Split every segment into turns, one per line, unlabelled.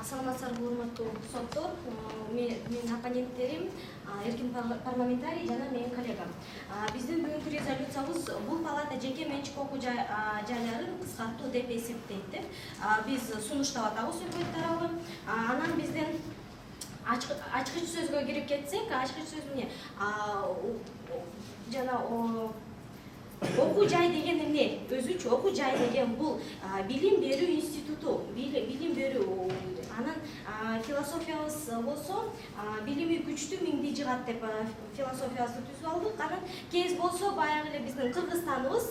Саламатсыздарбы, урматтуу соттор. Менин оппоненттерим эркин парламентарий жана менин коллегам. Биздин бүгүнкү резолюциябыз бул палата жеке менчик окуу жайларын кыскартуу деп эсептейт. Биз сунуштап атабыз өкмөт тарабы. Анан бизден ачкыч сөзгө кирип кетсек, ачкыч сөз эмне? Жана окуу жай деген эмне? Өзүнчө окуу жай деген бул билим берүү институту, билим берүү. Анан философиябыз болсо билими күчтүү миңди жыгат деп философиясын түзүп алдык. Анан кез болсо баягы эле биздин Кыргызстаныбыз,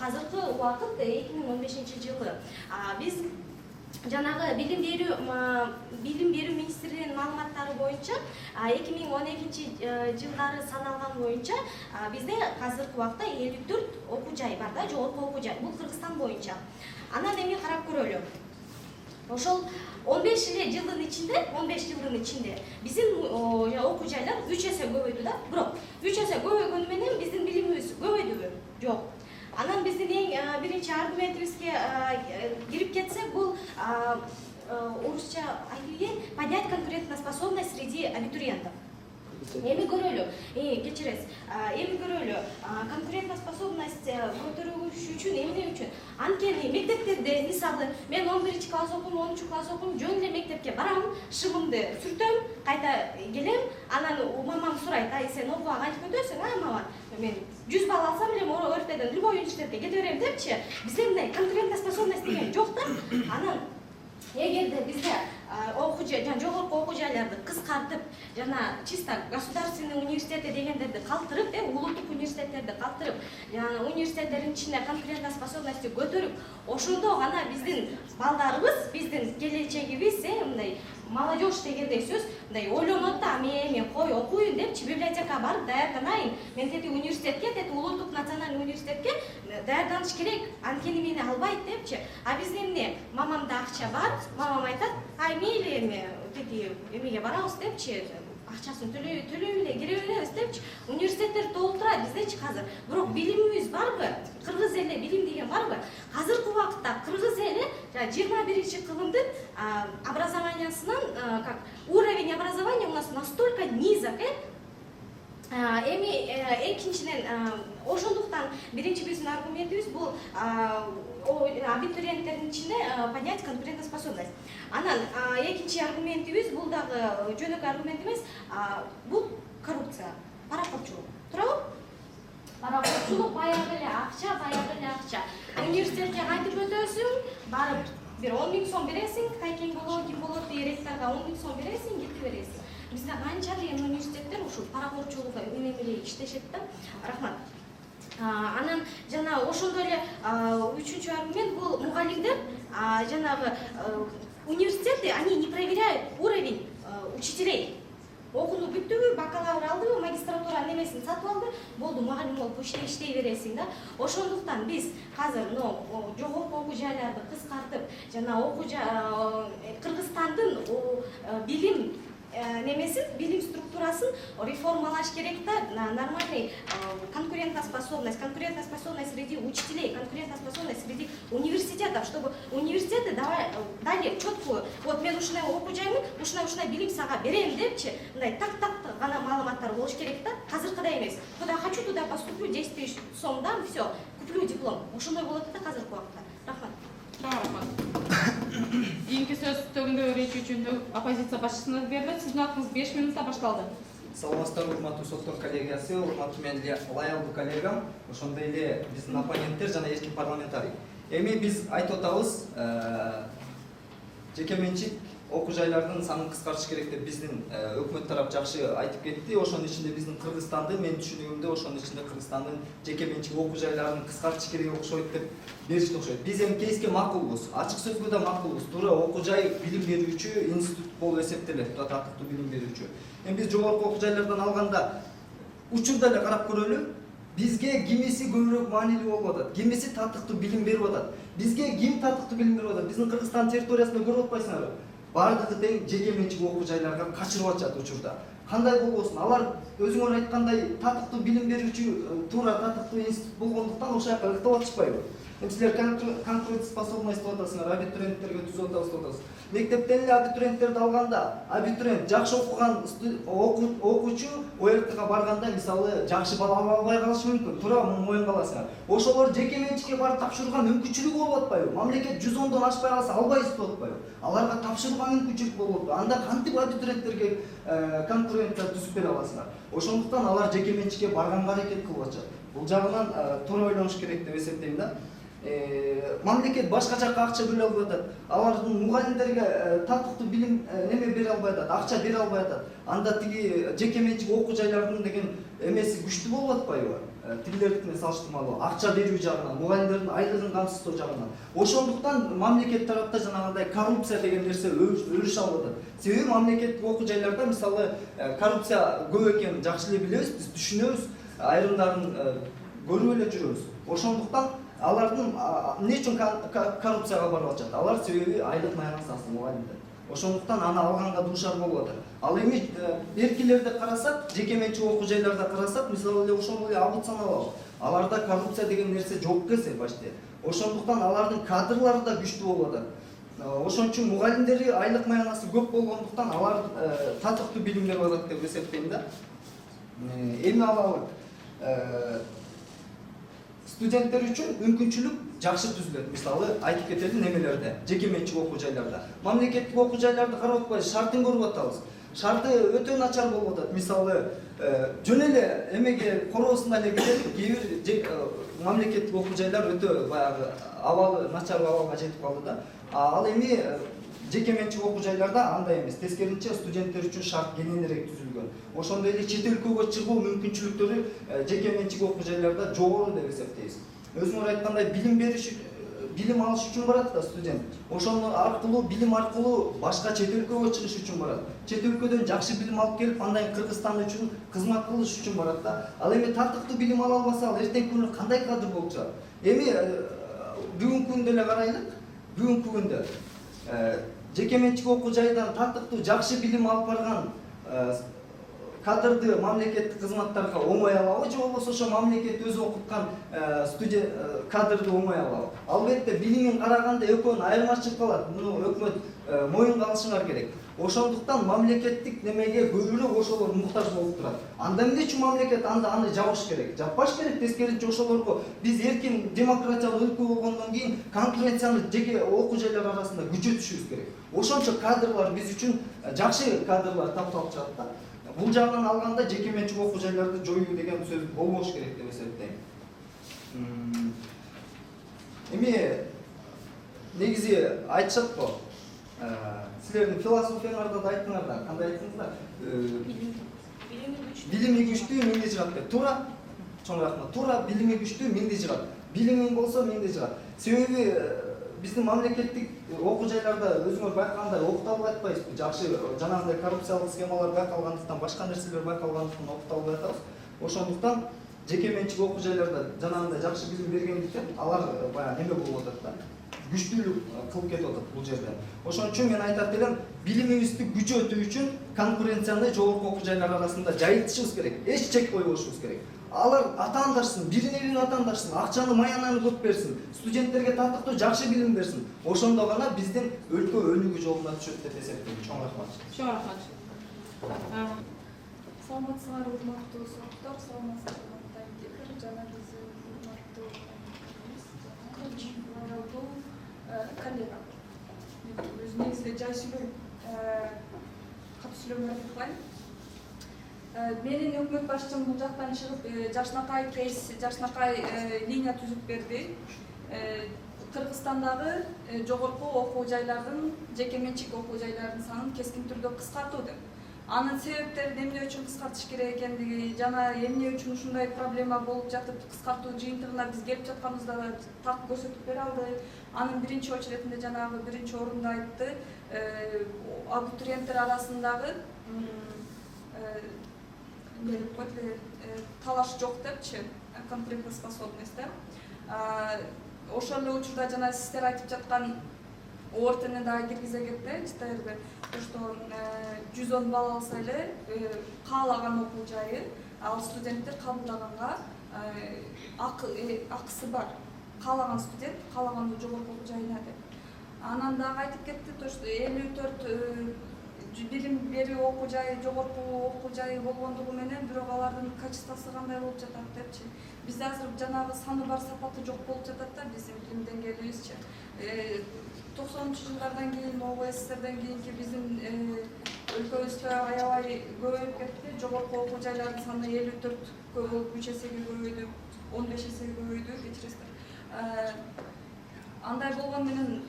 азыркы убакыт 2015-жылы биз жанагы билим берүү министрлигинин маалыматтары боюнча 2012-жылдары саналган боюнча бизде азыркы убакта 54 окуу жай бар да, жогорку окуу жай. Бул Кыргызстан боюнча. Анан эми карап көрөлү. Ошол 15 жылдын ичинде биздин окуу жайлар 3 эсе көбөйдү да. Бирок 3 эсе көбөйгөнү менен биздин билимибиз көбөйдүбү? Жок. Анан биздин эң биринчи аргументибизге кирип кетсек, бул орусча айтып поднять конкурентоспособность среди абитуриентов. Эми көрөлү, кечиресиз. Эми көрөлү, конкурентоспособность көтөрүш үчүн эмне үчүн? Анткени мектептерде, мисалы, мен 11-класс окуйм, 10-класс окуйм, жөн эле мектепке барам, шымымды сүртөм, кайта келем, анан мамам сурайт: "Ай, сен окууга кантип өтөсүң, мама?" Мен 100 балл алсам эле ертеден любой университетке кете берем депчи. Бизде мындай конкурентоспособность деген жок да. Анан эгерде бизде жогорку окуу жайларды кыскартып, жана чисто государственный университети дегендерди калтырып, улуттук университеттерди калтырып, жана университеттердин ичинде конкурентоспособностью көтөрүп, ошондо гана биздин балдарыбыз, биздин келечегибиз, мындай молодежь дегендей сөз, мындай ойлонот да, мен кой окуйын депчи, библиотека барып даярданайын, мен тети университетке, тети улуттук национальный университетке даярданыш керек, анткени мени албайт депчи. А бизде эмне? Мамамда акча бар, мамам айтат: "Ай, мейли эми тети эмеге барабыз депчи, акчасын төлөй эле кире беребиз депчи". Университеттер толтурат биздечи азыр. Бирок билимибиз барбы? Кыргыз эли билим деген барбы? Азыркы убакытта кыргыз эли 21-кылымдын образованиясынан, уровень образования у нас настолько низок, эми экинчиден ошондуктан биринчи биздин аргументибиз бул абитуриенттердин ичинде поднять конкурентоспособность. Анан экинчи аргументибиз бул дагы жөнөкөй аргумент эмес, бул коррупция, паракорчулук. Туурабы? Паракорчулук, баягы эле акча. Университетке кантип өтөсүң? Барып бир 10 000 сом бересиң, тайкең болот, ким болот, ректорго 10 000 сом бересиң, кетип бересиң. Бизде канча деген университеттер ушул паракорчулук менен эле иштешет да. Рахмат. Анан жана ошондой эле үчүнчү аргумент бул мугалимдер, жанагы университеты, они не проверяют уровень учителей. Окууну бүттүбү, бакалавр алдыбы, магистратура немесин сатып алды, болду, мугалим болуп иштей бересиң да. Ошондуктан биз азыр жогорку окуу жайларды кыскартып, жана Кыргызстандын билим билим структурасын реформалаш керек да, нормальный конкурентоспособность среди учителей, конкурентоспособность среди университетов, чтобы университеты дали четкую, вот мен ушундай окуу жаймын, ушундай билим сага берем депчи, мындай так гана маалыматтар болуш керек да. Азыркыдай эмес. Куда хочу, туда поступлю, 10 000 сом дам, все, куплю диплом. Ошондой болот да азыркы убакытта. Рахмат.
Рахмат. Кийинки сөз төгүндө речи үчүн оппозиция башчысына берилет. Сиздин убактыңыз 5 минутта башталды.
Саламатсыздарбы, урматтуу соттор коллегиясы, урматтуу менин лаялдуу коллегам, ошондой эле биздин оппоненттер жана эркин парламентарий. Эми биз айтып атабыз, жеке менчик окуу жайлардын санын кыскартыш керек деп биздин өкмөт тарап жакшы айтып кетти. Ошонун ичинде биздин Кыргызстанды, менин түшүнүгүмдө ошонун ичинде Кыргызстандын жеке менчик окуу жайларын кыскартыш керек окшойт деп беришти окшойт. Биз эми кейске макулбуз, ачык сөзгө да макулбуз. Туура окуу жай билим берүүчү институт болуп эсептелет, татыктуу билим берүүчү. Эми биз жогорку окуу жайлардан алганда учурда эле карап көрөлү. Бизге кимиси көбүрөөк маанилүү болуп атат, кимиси татыктуу билим берип атат. Бизге ким татыктуу билим берип атат? Биздин Кыргызстан территориясында көрүп атпайсыңарбы? Бардыгы тең жеке менчик окуу жайларга качырып атышат учурда. кандай болбосун, алар өзүңөр айткандай татыктуу билим берүүчү туура татыктуу институт болгондуктан ошол жака ыктап атышпайбы? Силер конкурентоспособность деп атасыңар, абитуриенттерге түзүп атабыз деп атасыз. Мектептен эле абитуриенттерди алганда, абитуриент жакшы окуган окуучу ОРТга барганда мисалы жакшы балл ала албай калышы мүмкүн. Туура моюнга аласыңар. Ошолор жеке менчикке барып тапшырууга мүмкүнчүлүгү болуп атпайбы? Мамлекет 110дон ашпай калса албайбыз деп атпайбы? Аларга тапшырууга мүмкүнчүлүк болуп атпайбы? Анда кантип абитуриенттерге конкуренция түзүп бере аласыңар? Ошондуктан алар жеке менчикке барганга аракет кылып атышат. Бул жагынан туура ойлонуш керек деп эсептейм да. Мамлекет башка жакка акча бөлө албай атат. Алардын мугалимдерге татыктуу билим неме бере албай атат, акча бере албай атат. Анда тиги жеке менчик окуу жайлардын деген эмеси күчтүү болуп атпайбы? Тигилердикине салыштырмалуу акча берүү жагынан, мугалимдердин айлыгын камсыздоо жагынан. Ошондуктан мамлекет тарапта жанагындай коррупция деген нерсе өрүш алып атат. Себеби мамлекеттик окуу жайларда мисалы коррупция көп экенин жакшы эле билебиз, биз түшүнөбүз, айрымдарын көрүп эле жүрөбүз. Ошондуктан алардын эмне үчүн коррупцияга барып атышат? Алар себеби айлык маянасы аз мугалимдер. Ошондуктан аны алганга дуушар болуп атат. Ал эми эркилерди карасак, жеке менчик окуу жайларда карасак, мисалы эле ошол эле абут саналабы? Аларда коррупция деген нерсе жок эсе почти. Ошондуктан алардын кадрлары да күчтүү болуп атат. Ошон үчүн мугалимдери айлык маянасы көп болгондуктан алар татыктуу билим берип атат деп эсептейм да. Эми ал студенттер үчүн мүмкүнчүлүк жакшы түзүлөт. Мисалы айтып кетели немелерде, жеке менчик окуу жайларда. Мамлекеттик окуу жайларды карап атпайбыз, шартын көрүп атабыз. Шарты өтө начар болуп атат. Мисалы жөн эле эмеге короосунда эле кетет, кээ бир мамлекеттик окуу жайлар өтө баягы абалы начар абалга жетип калды да. Ал эми жеке менчик окуу жайларда андай эмес. Тескерисинче студенттер үчүн шарт кененирээк түзүлгөн. Ошондой эле чет өлкөгө чыгуу мүмкүнчүлүктөрү жеке менчик окуу жайларда жогору деп эсептейбиз. Өзүңөр айткандай билим алыш үчүн барат да студент. Ошону аркылуу билим аркылуу башка чет өлкөгө чыгыш үчүн барат. Чет өлкөдөн жакшы билим алып келип, андан кийин Кыргызстан үчүн кызмат кылыш үчүн барат да. Ал эми татыктуу билим ала албаса, ал эртеңки күнү кандай кадр болуп чыгат? Эми бүгүнкү күндө эле карайлык. Бүгүнкү күндө жеке менчик окуу жайдан татыктуу жакшы билим алып барган кадрды мамлекеттик кызматтарга оңой алабы, же болбосо ошо мамлекет өзү окуткан студент кадрды оңой алабы? Албетте билимин караганда экөөнүн айырмачылык калат. Муну өкмөт моюнга алышыңар керек. Ошондуктан мамлекеттик немеге көбүрөөк ошолор муктаж болуп турат. Анда эмне үчүн мамлекет аны жабыш керек? Жаппаш керек. Тескерисинче ошолорго биз эркин демократиялык өлкө болгондон кийин конкуренцияны жеке окуу жайлар арасында күчөтүшүбүз керек. Ошончо кадрлар биз үчүн жакшы кадрлар тапталып чыгат да. Бул жагынан алганда жеке менчик окуу жайларды жоюу деген сөз болбош керек деп эсептейм. Эми негизи айтышат го. Силердин философияңарда да айттыңар да, кандай айттыңыздар? Билими күчтүү, миңди жыгат деп. Туура? Чоң рахмат. Туура, билими күчтүү, миңди жыгат. Билимиң болсо миңди жыгат. Себеби биздин мамлекеттик окуу жайларда өзүңөр байкагандай окута албай атпайбызбы? Жакшы жанагындай коррупциялык схемалар байкалгандыктан, башка нерселер байкалгандыктан окута албай атабыз. Ошондуктан жеке менчик окуу жайларда жанагындай жакшы билим бергендиктен алар баягы неме болуп атат да. Күчтүүлүк кылып кетип атат бул жерден. Ошон үчүн мен айтат элем, билимибизди күчөтүү үчүн конкуренцияны жогорку окуу жайлар арасында жайылтышыбыз керек. Эч чек койбошубуз керек. Алар атаандашсын, бирине атаандашсын, акчаны маянаны көп берсин, студенттерге татыктуу жакшы билим берсин. Ошондо гана биздин өлкө өнүгүү жолуна түшөт деп эсептейм. Чоң рахмат.
Чоң рахмат.
Саламатсыңар, урматтуу суроктор, саламатсыздар, таймдекер, жана биз урматтуу коллега. Өз негизинде жай сүйлөп, катуу сүйлөмдөрдү кылайын. Менин өкмөт башчым бул жактан чыгып, жашнакай кейс, жашнакай линия түзүп берди. Кыргызстандагы жогорку окуу жайлардын, жеке менчик окуу жайлардын санын кескин түрдө кыскартуу деп. Анын себептери эмне үчүн кыскартыш керек экендиги жана эмне үчүн ушундай проблема болуп жатып, кыскартуу жыйынтыгына биз келип жатканыбызда так көрсөтүп бере алды. Анын биринчи очерединде жанагы биринчи орунда айтты, абитуриенттер арасындагы талаш жок депчи, конкурентная, 'способность' деп. Ошол эле учурда жана сиздер айтып жаткан, ортени дагы киргизе кетти читайбы то что 110 балл алса эле каалаган окуу жайы ал студенттер кабылдаганга акысы бар, каалаган студент каалаган жогорку окуу жайына деп. Анан дагы айтып кетти то что 54 билим берүү окуу жайы жогорку окуу жайы болгондугу менен бирок алардын качествосу кандай болуп жатат депчи. Бизде азыр жанагы саны бар сапаты жок болуп жатат да биздин билим деңгээлибизчи. 90-жылдардан кийин ОССРден кийинки биздин өлкөбүздө аябай көбөйүп кетти. Жогорку окуу жайлардын саны 54 болуп 3 эсеге көбөйдү, 15 эсеге көбөйдү, кечиресиздер. Андай болгон менен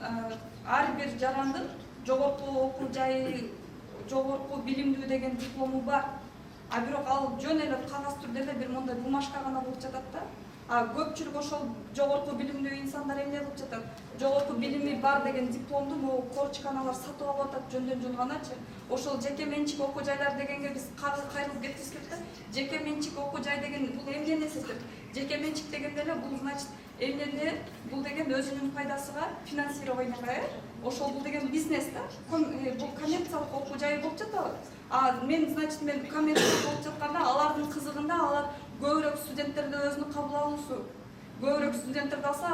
ар бир жарандын жогорку окуу жайы, жогорку билимдүү деген диплому бар. А бирок ал жөн эле кагаз түрдө эле бир мондай бумажка гана болуп жатат да. А көпчүлүк ошол жогорку билимдүү инсандар эмне кылып жатат? Жогорку билими бар деген дипломду могу корчканалар сатып алып атат жөндөн ганачы. Ошол жеке менчик окуу жайлар дегенге биз кайрылып кеткибиз келет да. Жеке менчик окуу жай деген бул эмне нерсе деп? Жеке менчик дегенде эле бул значит эмне? Бул деген өзүнүн пайдасыга финансированияга, ошол бул деген бизнес да. Бул коммерциялык окуу жай болуп жатабы? А мен значит мен коммерциялык болуп жатканда алардын кызыгында алар көбүрөөк студенттерди өзүнө кабыл алуусу. Көбүрөөк студенттерди алса,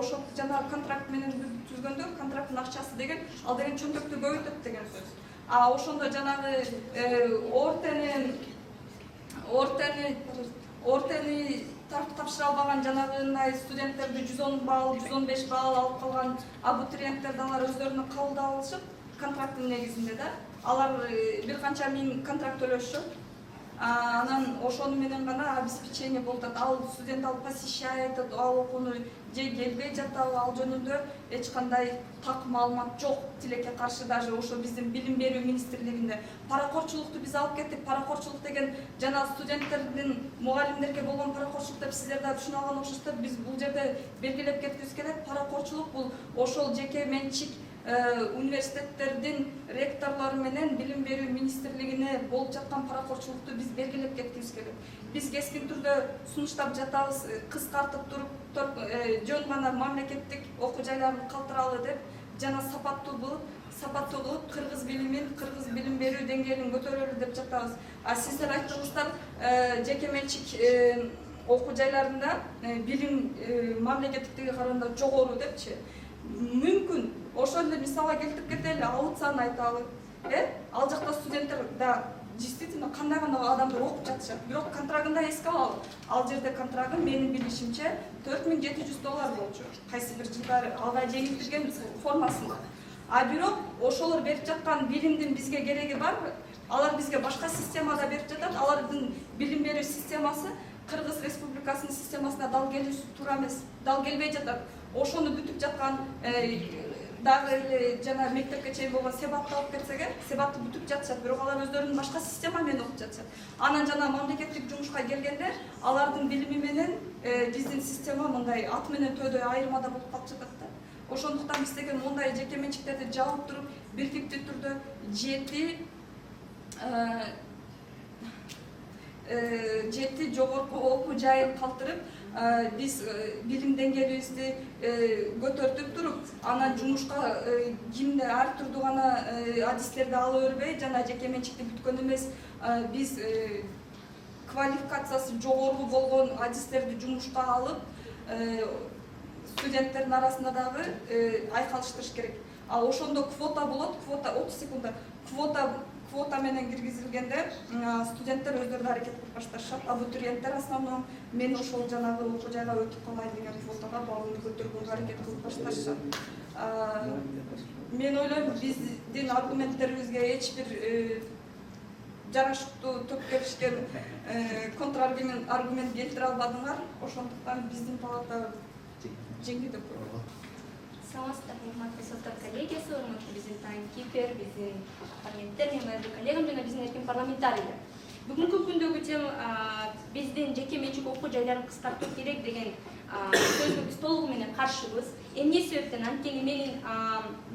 ошол жана контракт менен түзгөндө контракттын акчасы деген ал деген чөнтөктү көбөйтөт деген сөз. А ошондо жанагы ортени тапшыра албаган жанагы студенттерди 110 балл, 115 балл алып калган абитуриенттерди алар өздөрүнө кабылдап алышып, контракттын негизинде да. Алар бир канча миң контракт төлөшүшөт. Анан ошону менен гана обеспечение болуп атат. Ал студент ал посещает, ал окууну же келбей жатабы, ал жөнүндө эч кандай так маалымат жок. Тилекке каршы даже ошо биздин билим берүү министрлигинде паракорчулукту биз алып кеттик. Паракорчулук деген жана студенттердин мугалимдерге болгон паракорчулук деп сиздер да түшүнө алган окшоштор. Биз бул жерде белгилеп кеткибиз келет. Паракорчулук бул ошол жеке менчик университеттердин ректорлору менен билим берүү министрлигине болуп жаткан паракорчулукту биз белгилеп кеткибиз келет. Биз кескин түрдө сунуштап жатабыз, кыскартып туруп жөн гана мамлекеттик окуу жайларын калтыралы деп жана сапаттуу кылып кыргыз билимин, кыргыз билим берүү деңгээлин көтөрөлү деп жатабыз. А сиздер айттыңыздар жеке менчик окуу жайларында билим мамлекеттиктиге караганда жогору депчи. Мүмкүн ошол эле мисалга келтирип кетели, аутсаны айталы. Ал жакта студенттер да действительно кандай гана адамдар окуп жатышат. Бирок контрагында эске алалы. Ал жерде контрагы менин билишимче $4700 болчу. Кайсы бир жылдары алга жеңилтилген формасында. А бирок ошолор берип жаткан билимдин бизге кереги барбы? Алар бизге башка системада берип жатат. Алардын билим берүү системасы Кыргыз Республикасынын системасына дал келүүсү туура эмес. Дал келбей жатат. Ошону бүтүп жаткан дагы эле жана мектепке чейин болгон себатты алып кетсек, себатты бүтүп жатышат, бирок алар өздөрүнүн башка система менен окуп жатышат. Анан жана мамлекеттик жумушка келгенде алардын билими менен биздин система мындай ат менен төөдөй айырмада болуп калып жатат да. Ошондуктан биз деген мындай жеке менчиктерди жаап туруп, биртиктүү түрдө жети жогорку окуу жайын калтырып, биз билим деңгээлибизди көтөртүп туруп, анан жумушка кимде ар түрдүү гана адистерди ала бербей, жана жеке менчикти бүткөн эмес, биз квалификациясы жогору болгон адистерди жумушка алып, студенттердин арасында дагы айкалыштырыш керек. А ошондо квота болот, квота 30 секундда. Квота менен киргизилгенде студенттер өздөрү аракет кылып башташат. Абитуриенттер основном мен ошол жанагы окуу жайга өтүп калайын деген квотага балымды көтөргөнгө аракет кылып башташат. Мен ойлойм, биздин аргументтерибизге эч бир жараштуу төп келишкен контраргумент келтире албадыңар. Ошондуктан биздин палата жеңди деп ойлойм.
Саламатсыздар, урматтуу соттор коллегиясы, урматтуу биздин таймкипер, биздин оппоненттер, мен коллегам жана биздин эркин парламентарийлер. Бүгүнкү күндөгү тема биздин жеке менчик окуу жайларын кыскартуу керек деген сөзгө биз толугу менен каршыбыз. Эмне себептен? Анткени менин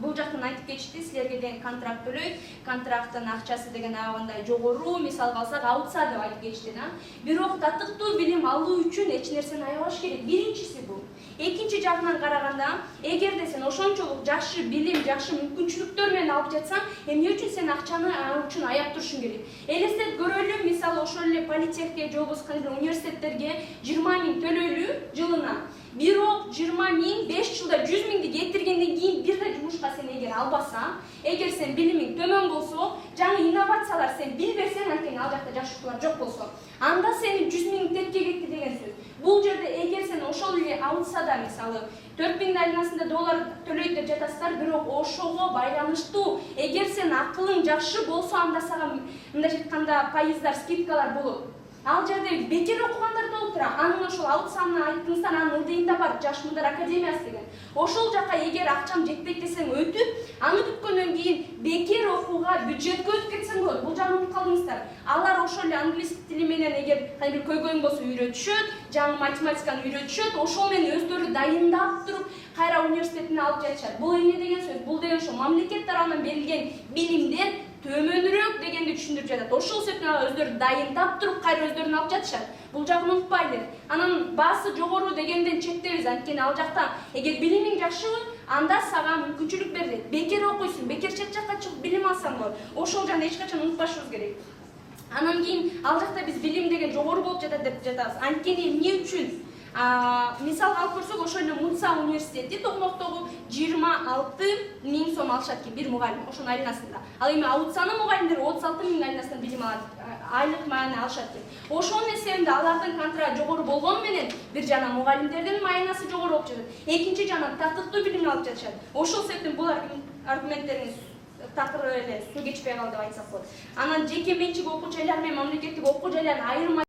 бул жактан айтып кетишти, силерге деген контракт төлөйт, контракттын акчасы деген аябагандай жогору, мисалга алсак аутса деп айтып кетишти да. Бирок татыктуу билим алуу үчүн эч нерсени аябаш керек. Биринчиси бул.
Экинчи жагынан караганда, эгерде сен ошончолук жакшы билим, жакшы мүмкүнчүлүктөр менен алып жатсаң, эмне үчүн сен акчаны ал үчүн аяп турушуң керек? Элестет көрөлү, мисалы ошол эле политехке же болбосо университеттерге 20 000 төлөйлү жылына. Бирок 20 000 5 жылда 100 000ди кетиргенден кийин бир да жумушка сен эгер албасаң, эгер сен билимиң төмөн болсо, жаңы инновациялар сен билбесең, анткени ал жакта жаш укугучлар жок болсо, анда сенин 100 000 тетке кетти деген сөз. Бул жерде эгер сен ошол эле алса да, мисалы 4 000 айланасында доллар төлөйт деп жатасыздар, бирок ошого байланыштуу эгер сен акылың жакшы болсо, анда сага мындайча айтканда пайыздар, скидкалар болот. Ал жерде бекер окугандар болуп турат. Анын ошол аутсанына айттыңыздар, анын ылдыйында бар Жаш мундар академиясы деген. Ошол жака эгер акчам жетпейт десең өтүп, аны бүткөндөн кийин бекер окууга бюджетке өтүп кетсең болот. Бул жагын унутуп калдыңыздар. Алар ошол эле англис тили менен эгер кандай бир көйгөйүң болсо үйрөтүшөт, жаңы математиканы үйрөтүшөт, ошол менен өздөрү дайындап туруп кайра университетине алып жатышат. Бул эмне деген сөз? Бул деген ошо мамлекет тарабынан берилген билимдер төмөнүрөөк дегенди түшүндүрүп жатат. Ошол себептен алар өздөрү дайындап туруп кайра өздөрүн алып жатышат. Бул жагын унутпайлы. Анан баасы жогору дегенден чектебиз, анткени ал жакта эгер билимиң жакшыбы, анда сага мүмкүнчүлүк берилет. Бекер окуйсуң, бекер чет жакка чыгып билим алсаң болот. Ошол жагын эч качан унутпашыбыз керек. Анан кийин ал жакта биз билим деген жогору болуп жатат деп жатабыз. Анткени эмне үчүн? Мисалга алып көрсөк, ошол эле Мунца университети Токмоктогу 26 000 сом алышат экен бир мугалим, ошонун айланасында. Ал эми аутсаны мугалимдер 36 000 айланасынан билим алат, айлык маана алышат экен. Ошонун эсебинде алардын контракты жогору болгону менен бир жана мугалимдердин маянасы жогору болуп жатат. Экинчи жана татыктуу билим алып жатышат. Ошол себептен бул аргументтериңиз такыр эле суу кечпей калды деп айтсак болот. Анан жеке менчик окуу жайлар менен мамлекеттик окуу жайлардын айырма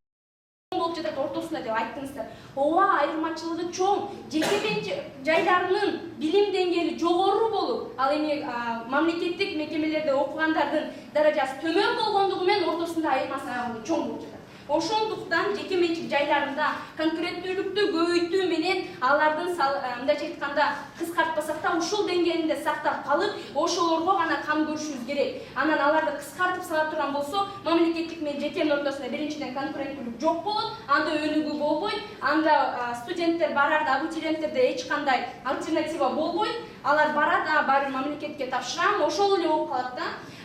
болуп жатат ортосунда деп айттыңыздар. Ооба, айырмачылыгы чоң. Жеке менчик жайларынын билим деңгээли жогору болуп, ал эми мамлекеттик мекемелерде окугандардын даражасы төмөн болгондугу менен ортосунда айырмасы чоң болуп жатат. Ошондуктан жеке менчик жайларында конкреттүүлүктү көбөйтүү менен алардын мындайча айтканда кыскартпасак да ушул деңгээлинде сактап калып, ошолорго гана кам көрүшүбүз керек. Анан аларды кыскартып сала турган болсо, мамлекеттик менен жекенин ортосунда биринчиден конкуренттүүлүк жок болот, анда өнүгүү болбойт, анда студенттер барарда, абитуриенттерде эч кандай альтернатива болбойт. Алар барат, баары мамлекетке тапшырам, ошол эле болуп калат да.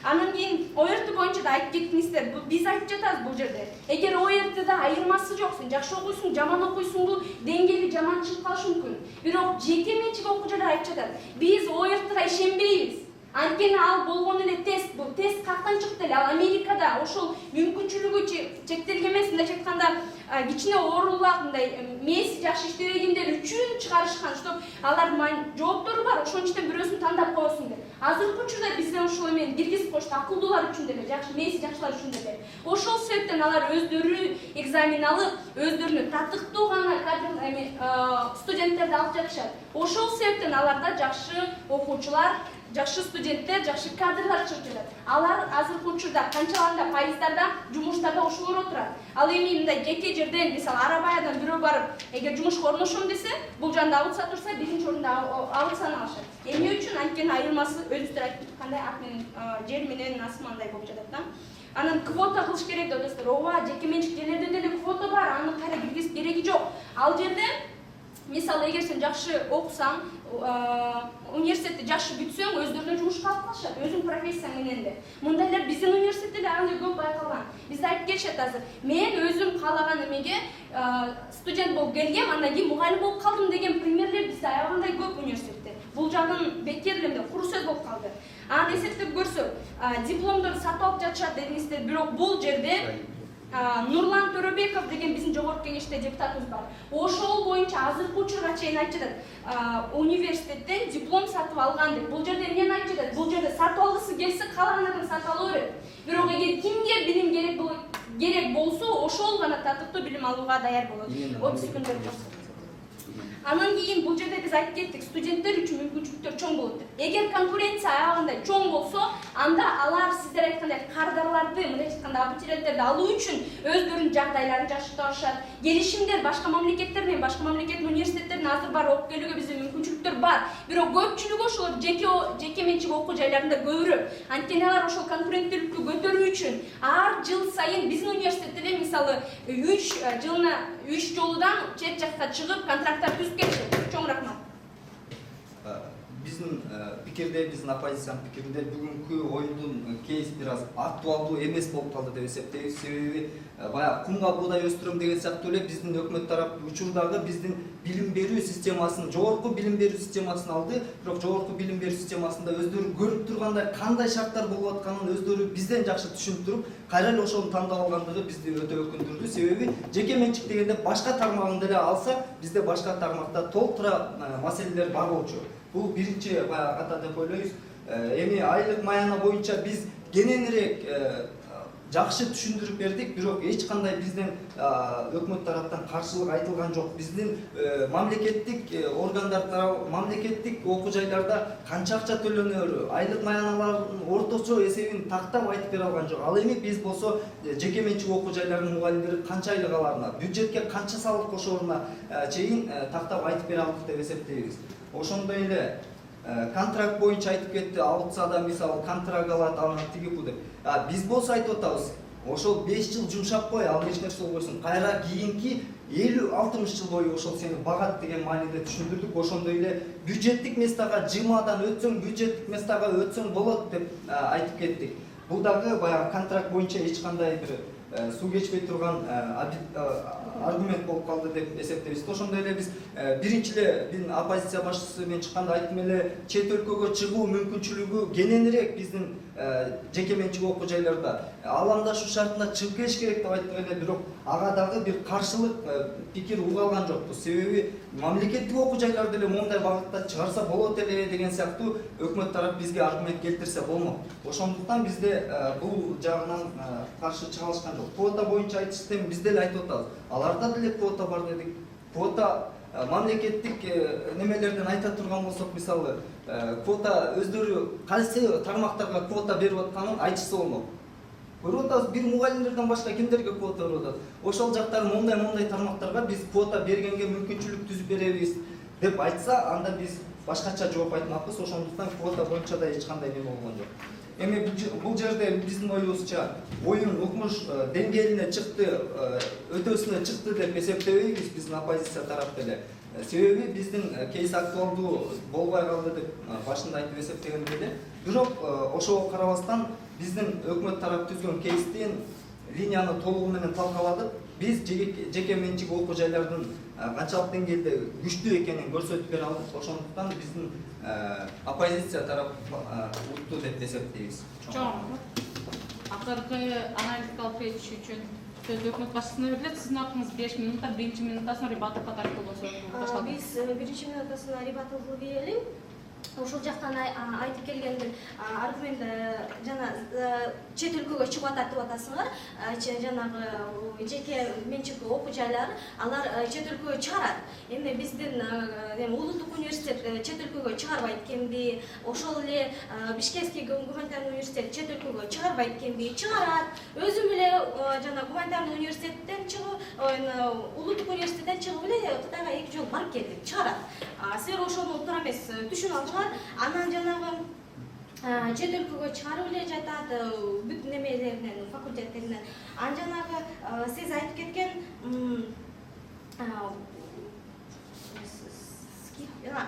Анан кийин ОРТ боюнча да айтып кеттиңиздер. Биз айтып жатабыз бул жерде. Эгер ОРТда айырмасы жок, сен жакшы окуйсуң, жаман окуйсуң, бул деңгээли жаман чыгып калышы мүмкүн. Бирок жеке менчик окуу жайлар айтып жатат. Биз ОРТга ишенбейбиз. Анткени ал болгон эле тест, бул тест кактан чыкты эле? Ал Америкада ошол мүмкүнчүлүгү чектелген эмес, мындайча айтканда кичине оорулак, мындай мээси жакшы иштебегендер үчүн чыгарышкан, чтоб алардын жооптору бар, ошонун ичинен бирөөсүн тандап коесуң деп. Азыркы учурда бизден ошол эми киргизип коюшту, акылдуулар үчүн деле, жакшы мээси жакшылар үчүн деле. Ошол себептен алар өздөрү экзамен алып, өздөрүнө татыктуу гана кадр студенттерди алып жатышат. Ошол себептен аларда жакшы окуучулар, жакшы студенттер, жакшы кадрлар чыгып жатат. Алар азыркы учурда канчаланда пайыздарда жумуштарда ошолор отурат. Ал эми мындай жеке жерден, мисалы Арабаядан бирөө барып, эгер жумушка орношом десе, бул жанда аутса турса, биринчи орунда аутсаны алышат. Эмне үчүн? Анткени айырмасы өзүңүздөр айткандай ак менен жер менен асмандай болуп жатат да. Анан квота кылыш керек деп атасыздар. Ооба, жеке менчик жерлерде деле квота бар, аны кайра киргизип кереги жок. Ал жерде мисалы эгер сен жакшы окусаң, университетти жакшы бүтсөң, өздөрүнө жумушка алып калышат, өзүң профессияң менен де. Мындайлар биздин университетте деле андай көп байкалган. Бизде айтып келишет азыр. Мен өзүм каалаган эмеге студент болуп келгем, андан кийин мугалим болуп калдым деген примерлер бизде аябагандай көп университетте. Бул жагын бекер эле куру сөз болуп калды. Анан эсептеп көрсөк, дипломдорду сатып алып жатышат дедиңиздер, бирок бул жерде Нурлан Төрөбеков деген биздин жогорку кеңеште депутатыбыз бар. Ошол боюнча азыркы учурга чейин айтып жатат, университеттен диплом сатып алган деп. Бул жерде эмнени айтып жатат? Бул жерде сатып алгысы келсе, каалаган адам сатып ала берет. Бирок эгер кимге билим керек болсо, ошол гана татыктуу билим алууга даяр болот. 30 секунд берип коесуң. Анан кийин бул жерде биз айтып кеттик, студенттер үчүн мүмкүнчүлүктөр чоң болот деп. Эгер конкуренция аягында чоң болсо, анда алар сиздер айткандай кардарларды, мындайча айтканда абитуриенттерди алуу үчүн өздөрүнүн жагдайларын жакшыртышат. Келишимдер башка мамлекеттер менен, башка мамлекеттин университеттерине азыр бар окуп келүүгө биздин мүмкүнчүлүктөр бар. Бирок көпчүлүгү ошолор жеке менчик окуу жайларында көбүрөөк. Анткени алар ошол конкуренттүүлүктү көтөрүү үчүн ар жыл сайын биздин университетте мисалы 3 жылына 3 жолудан чет жакка чыгып контракттар түзүп келишет. Чоң рахмат.
Биздин пикирде, биздин оппозициянын пикиринде бүгүнкү оюндун кейс бир аз актуалдуу эмес болуп калды деп эсептейбиз. Себеби баягы кумга буудай өстүрөм деген сыяктуу эле биздин өкмөт тарап учурдагы биздин билим берүү системасын, жогорку билим берүү системасын алды, бирок жогорку билим берүү системасында өздөрү көрүп тургандай кандай шарттар болуп атканын өздөрү бизден жакшы түшүнүп туруп, кайра эле ошону тандап алгандыгы бизди өтө өкүндүрдү. Себеби жеке менчик дегенде башка тармагын деле алсак, бизде башка тармакта толтура маселелер бар болчу. Бул биринчи баягы ката деп ойлойбуз. Эми айлык маяна боюнча биз кененирээк жакшы түшүндүрүп бердик, бирок эч кандай бизден өкмөт тараптан каршылык айтылган жок. Биздин мамлекеттик органдар тарабы, мамлекеттик окуу жайларда канча акча төлөнөөрү, айлык маяналардын орточо эсебин тактап айтып бере алган жок. Ал эми биз болсо жеке менчик окуу жайларынын мугалимдери канча айлык аларына, бюджетке канча салык кошооруна чейин тактап айтып бере алдык деп эсептейбиз. Ошондой эле контракт боюнча айтып кетти, аутса да мисалы контракт алат, анан тиги бу деп. Биз болсо айтып атабыз, ошол 5 жыл жумшап кой, ал эч нерсе болбойсун. Кайра кийинки 50-60 жыл бою ошол сени багат деген мааниде түшүндүрдүк. Ошондой эле бюджеттик местага жымадан өтсөң, бюджеттик местага өтсөң болот деп айтып кеттик. Бул дагы баягы контракт боюнча эч кандай бир суу кечпей турган аргумент болуп калды деп эсептейбиз. Ошондой эле биз биринчи эле биздин оппозиция башчысы мен чыкканда айттым эле, чет өлкөгө чыгуу мүмкүнчүлүгү кененирээк биздин жеке менчик окуу жайларда аламдашуу шартына чыгып келиш керек деп айттык эле, бирок ага дагы бир каршылык пикир уга алган жокпуз. Себеби мамлекеттик окуу жайларды эле моундай багытта чыгарса болот эле деген сыяктуу өкмөт тарап бизге аргумент келтирсе болмок. Ошондуктан бизде бул жагынан каршы чыга алышкан жок. Квота боюнча айтыштым, биз деле айтып атабыз. Аларда деле квота бар дедик. Квота мамлекеттик немелерден айта турган болсок, мисалы квота өздөрү кайсы тармактарга квота берип атканын айтышса болмок. Көрүп атабыз, бир мугалимдерден башка кимдерге квота берип атат? Ошол жактар мондай тармактарга биз квота бергенге мүмкүнчүлүк түзүп беребиз деп айтса, анда биз башкача жооп айтмакпыз. Ошондуктан квота боюнча да эч кандай неме болгон жок. Эми бул жерде биздин оюбузча оюн укмуш деңгээлине чыкты, өтөсүнө чыкты деп эсептебейбиз биздин оппозиция тарап деле. Себеби биздин кейс актуалдуу болбой калды деп башында айтып эсептегенде эле. Бирок ошого карабастан биздин өкмөт тарап түзгөн кейстин линияны толугу менен талкаладык. Биз жеке менчик окуу жайлардын канчалык деңгээлде күчтүү экенин көрсөтүп бере алдык. Ошондуктан биздин оппозиция тарап утту деп эсептейбиз.
Чоң. Акыркы аналитикалык кетиш үчүн сөз өкмөт башчысына берилет. Сиздин акыңыз 5 минутта, биринчи минутта соң ребатка тартылуу башталды.
Биз биринчи минутасына ребатылуу берели. Ошол жактан айтып келгендир аргумент жана чет өлкөгө чыгып атат деп атасыңар. Жанагы жеке менчик окуу жайлары алар чет өлкөгө чыгарат. Эми биздин улуттук университет чет өлкөгө чыгарбайт экенби, ошол эле Бишкекский гуманитарный университет чет өлкөгө чыгарбайт экенби, чыгарат. Өзүм эле жана гуманитарный университеттен чыгып, улуттук университеттен чыгып эле Кытайга 2 жол барып келдим, чыгарат. Силер ошону туура эмес түшүнүп алыңар. Анан жанагы чет өлкөгө чыгарып эле жатат бүт немелеринен, факультеттеринен. Анан жанагы сиз айтып кеткен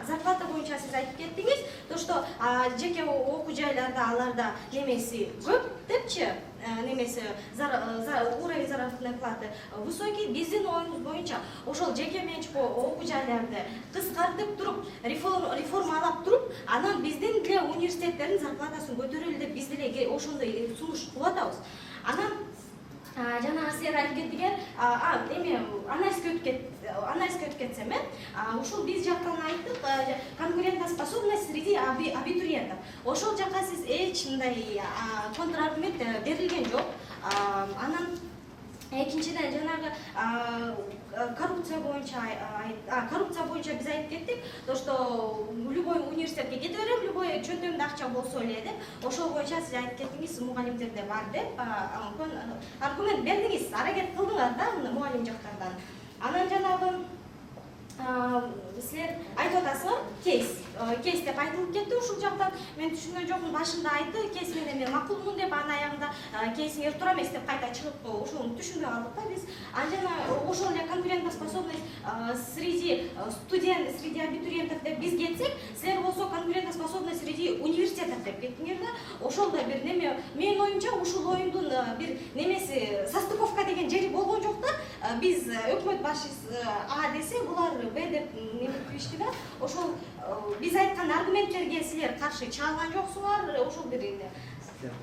зарплата боюнча сиз айтып кеттиңиз, то что жеке окуу жайларда аларда немеси көп депчи, немеси уровень заработной платы высокий. Биздин оюбуз боюнча ошол жеке менчик окуу жайларды кыскартып туруп, реформалап туруп, анан биздин деле университеттердин зарплатасын көтөрөлү деп биз деле ошондой сунуш кылып атабыз. Анан жанагы силер айтып кеттиңер, эми анализге өтүп кетсем, ушул биз жактан айттык, конкурентоспособность среди абитуриентов. Ошол жакка сиз эч мындай контраргумент берилген жок. Анан экинчиден жанагы коррупция боюнча биз айтып кеттик, то что любой университетке кете берем, любой чөндөмдө акча болсо эле деп ошол боюнча сиз айтып кеттиңиз мугалимдерде бар деп аргумент бердиңиз, аракет кылдыңар да мугалим жактардан. Анан жанагы силер айтып атасыздар кейс деп айтылып кетти ушул жактан. Мен түшүнгөн жокмун, башында айтты кейс менен мен макулмун деп, анын аягында кейсиңер туура эмес деп кайта чыгып ошону түшүнбөй калдык да биз. Анан ошол эле конкурентоспособность среди среди абитуриентов деп биз кетсек, силер болсо конкурентоспособность среди университетов деп кеттиңер да. Ошол да бир неме, менин оюмча ушул оюмдун бир немеси состыковка деген жери болгон жок да. Биз өкмөт башчысы А десе, булар Б деп неме киришти да. Ошол биз айткан аргументтерге силер каршы чыган жоксуңар. Ошол бир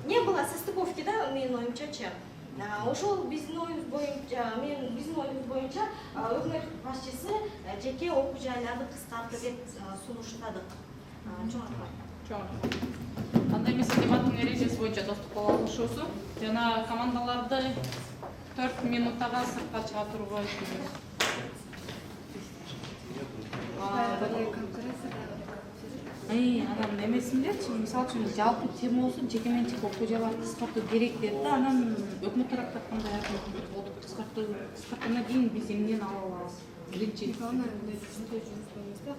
не было состыковки да, менин оюмчачы. Ошол биздин оюбуз боюнча өкмөт башчысы жеке окуу жайларды кыскартты деп сунуштадык. Чоң рахмат.
Андай эмес дебаттын эрежеси боюнча достук кыла алышуусу жана командаларды 4 минуттага сыртка чыга турбай анан немесиндечи, мисалы үчүн жалпы тема болсо жекеменчик окуу жайларды кыскартуу керек деп да, анан өкмөт тараптан кандай аргумент болду? Кыскарткандан кийин биз эмнени ала алабыз? Биринчи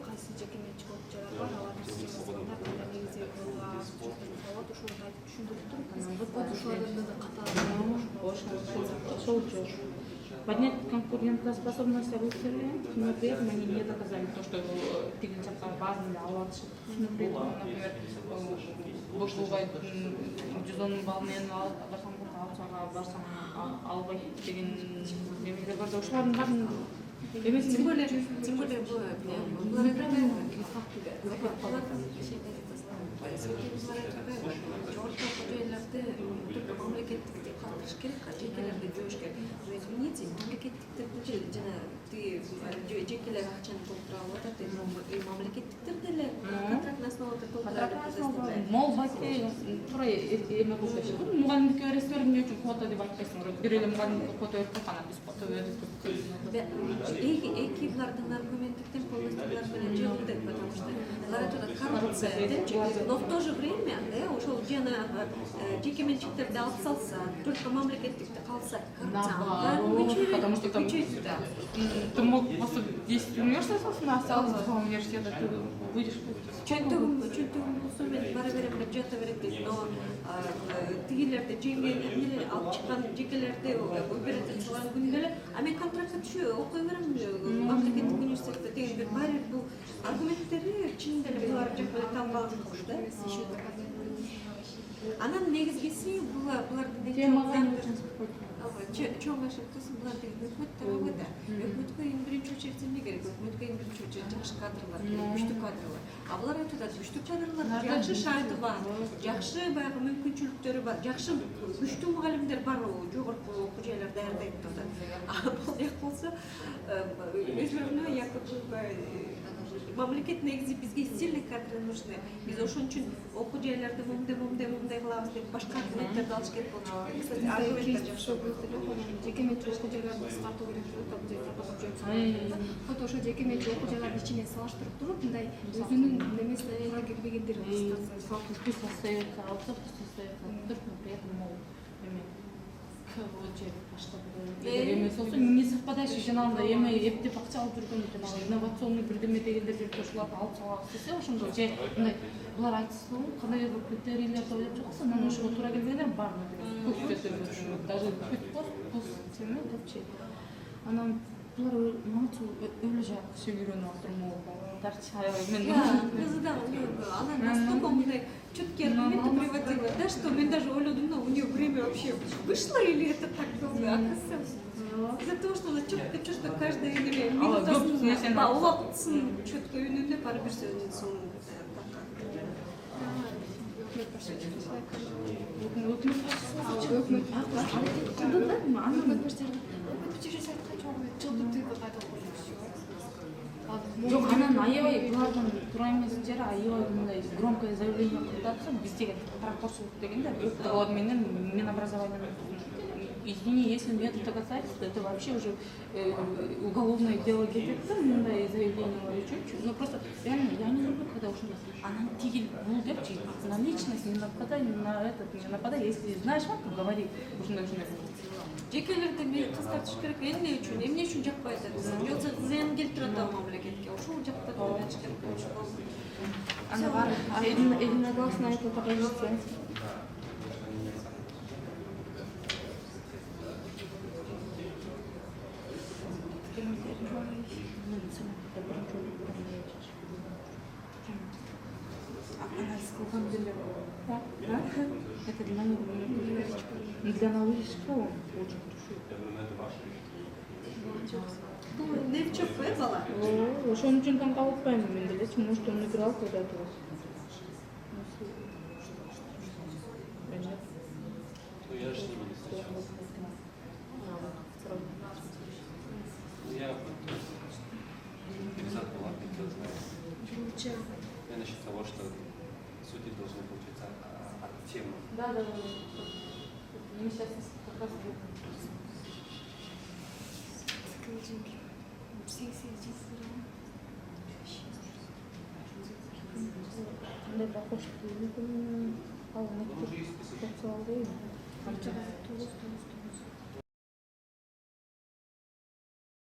кайсы жекеменчик окуу жайлар бар, алардын системасында кандай негизде болот, ошону айтып түшүндүрүп туруп, ошолордун да катары
ошол жок. Поднять конкурентоспособность аудитории, но при этом они не доказали то, что тиги жакка баарын алып атышат. При этом, например, Бошулбай 110 балл менен барсаң алсага барсаң албайт деген немелер бар да, ошолордун баарын эмес.
Тем более мамлекеттикти калтырыш керек, жекелерди жоош керек. Извините, мамлекеттиктерди жана жекелер акчаны толтура алып атат, мамлекеттиктер деле контрактный основада толтура алат.
Мол бакет туура эме болсо, мугалимдикке бересиңер, эмне үчүн квота деп айтпайсыңар? Бир эле мугалимдикке квота берип койгон, биз квота бердик.
Эки булардын аргументтиктен полностью булар менен жеңилдик, потому что булар айтат коррупция, но в то же время, ошол жанагы жекеменчиктерди алып салса, только мамлекеттикти калса коррупция,
потому что там ты мог просто 10 университетов осталось, 2 университета, ты выйдешь.
Чөнтөгүм болсо мен бара берем деп жата берет, но тигилерди жеңген алып чыккан жекелерди выбирать кылган күндө эле, а мен контрактка түшүп окуй берем мамлекеттик университетте деген бир бар бул аргументтери чын деле булар жак эле талкаланып калды да. Анан негизгиси булардын чоң ошентип булар деген өкмөт тарабы да. Өкмөткө эң биринчи очередь эмне керек? Өкмөткө эң биринчи очередь жакшы кадрлар, күчтүү кадрлар. А булар айтат, күчтүү кадрлар жакшы шарты бар, жакшы баягы мүмкүнчүлүктөрү бар, жакшы күчтүү мугалимдер бар, жогорку окуу жайлар даярдайт да. А бул жак болсо өзүнө якобы мамлекет негизи бизге сильный кадры нужны. Биз ошон үчүн окуу жайларды момундай кылабыз деп башка аргументтерди алыш керек болчу. Кстати, аргументтер жакшы жекеменчик окуу жайларды кыскартуу керек деп вот ошо жекеменчик окуу жайлардын ичине салыштырып туруп, мындай өзүнүн немесине туура келбегендерин кыскартса.
Пусть остается алса, пусть остается только при этом эме эмес болсо не совпадающий жанагындай эме эптеп акча алып жүргөн жанагы инновационный бирдеме дегендер жүрүп ошолорду алып салабыз десе, ошондо же мындай булар айтсын кандайдыр бир критерийлерди ойлоп чыгса, анан ошого туура келбегендер бар. Даже пост эме депчи. Анан булар мамчу өлө жакшы үйрөнүп атырмы?
Мен она настолько мындай чёткие аргументы приводила, да, что мен даже ойлодум, но у нее время вообще вышло или это так было? Из-за того, что она четко, что каждая минутасын, убактысын четко үнүндө баары бир сөзүнүн соңун
Жок, анан аябай булардын туура эмес жери аябай мындай громкое заявление кылып атса, биз деген паракорсулук дегенде Минобразование извини, если нет доказательств, это вообще уже уголовное дело кетет да, мындай заявлениялар үчүнчү. Ну просто реально я не люблю, когда уж она тигель бул депчи, на личность не нападай, на этот не нападай, если знаешь, вот говори, ушундай.
Жекелерде мени кыскартыш керек эмне үчүн жакпай атат. Жоксо зыян келтирип атат мамлекетке. Ошол жакта ойлош керек болчу.
Она бар, а единогласно это оппозиция. Это для новичка он очень хорошо.
Не в чөп бала.
Ошон үчүн таң калып атпайм мен делечи, может он играл когда-то.
Я же не буду сейчас. Я пересадка была, хотел знать. Я насчет того, что судьи должны получиться от темы.
Да. Мы сейчас как раз Андай бакош алынып социалдуу.